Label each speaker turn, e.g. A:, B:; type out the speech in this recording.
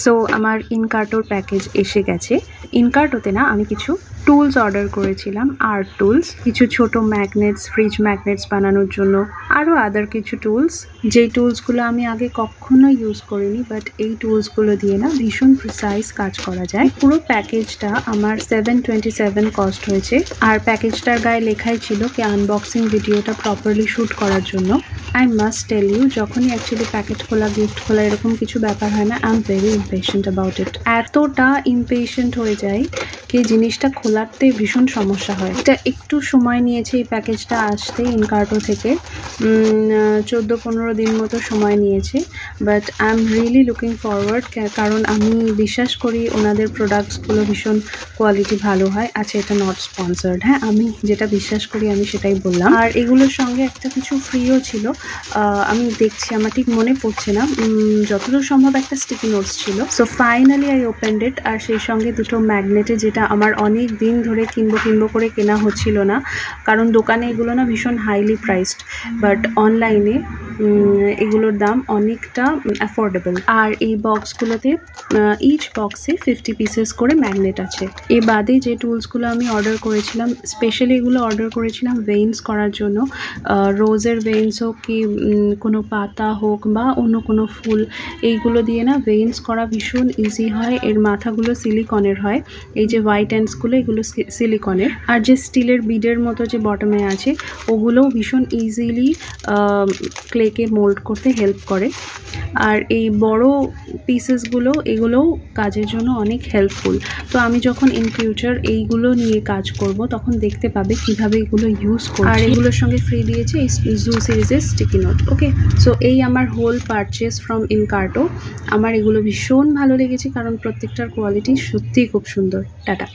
A: So আমার ইনকার্টোর package এসে গেছে। ইনকার্টোতে না আমি কিছু টুলস অর্ডার করেছিলাম, আর্ট টুলস, কিছু ছোট ম্যাগনেটস, ফ্রিজ ম্যাগনেটস বানানোর জন্য, আরও আদার কিছু টুলস, যেই টুলসগুলো আমি আগে কখনো ইউজ করিনি, বাট এই টুলসগুলো দিয়ে না ভীষণ প্রিসাইজ কাজ করা যায়। পুরো প্যাকেজটা আমার 727 কস্ট হয়েছে। আর প্যাকেজটার গায়ে লেখাই ছিল কি আনবক্সিং ভিডিওটা প্রপারলি শ্যুট করার জন্য। আই মাস্ট টেল ইউ, যখনই অ্যাকচুয়ালি প্যাকেট খোলা, গিফট খোলা, এরকম কিছু ব্যাপার হয় না, I am very impatient about it. এতটা ইমপেশেন্ট হয়ে যায় কি জিনিসটা খোলাতে ভীষণ সমস্যা হয়। এটা একটু সময় নিয়েছে এই প্যাকেজটা আসতে ইনকার্টো থেকে, 14-15 দিন মতো সময় নিয়েছে। But I am really looking forward, কারণ আমি বিশ্বাস করি ওনাদের প্রোডাক্টসগুলো ভীষণ কোয়ালিটি ভালো হয়। আচ্ছা, এটা নট স্পন্সার্ড, হ্যাঁ, আমি যেটা বিশ্বাস করি আমি সেটাই বললাম। আর এগুলোর সঙ্গে একটা কিছু ফ্রিও ছিল, আমি দেখছি, আমার ঠিক মনে পড়ছে না, যতদূর সম্ভব একটা স্টিকি নোটস ছিল। সো ফাইনালি আই ওপেন্ড ইট, আর সেই সঙ্গে দুটো ম্যাগনেটে, যেটা আমার অনেক দিন ধরে কিনবো করে কেনা হচ্ছিল না, কারণ দোকানে এগুলো না ভীষণ হাইলি প্রাইসড, বাট অনলাইনে এগুলোর দাম অনেকটা অ্যাফোর্ডেবল। আর এই বক্সগুলোতে ইচ বক্সে 50 পিসেস করে ম্যাগনেট আছে। এ বাদে যে টুলসগুলো আমি অর্ডার করেছিলাম, স্পেশালি এগুলো অর্ডার করেছিলাম ভেইনস করার জন্য, রোজের ভেইনস হোক কি কোনো পাতা হোক বা অন্য কোনো ফুল, এইগুলো দিয়ে না ভেইনস করা ভীষণ ইজি হয়। এর মাথাগুলো সিলিকনের হয়, এই যে হোয়াইট এন্ডসগুলো এগুলো সিলিকনের, আর যে স্টিলের বিডের মতো যে বটমে আছে ওগুলোও ভীষণ ইজিলি ক্লেকে মোল্ড করতে হেল্প করে। আর এই বড় পিসেসগুলো এগুলোও কাজের জন্য অনেক হেল্পফুল। তো আমি যখন ইন ফিউচার এইগুলো নিয়ে কাজ করব তখন দেখতে পাবে কিভাবে এগুলো ইউজ করছি। আর এগুলোর সঙ্গে ফ্রি দিয়েছে এই জু সিরিজের স্টিকি নোট। ওকে, সো এই আমার হোল পারচেস ফ্রম ইনকার্টো। আমার এগুলো ভীষণ ভালো লেগেছে, কারণ প্রত্যেকটার কোয়ালিটি সত্যিই খুব সুন্দর। টাটা।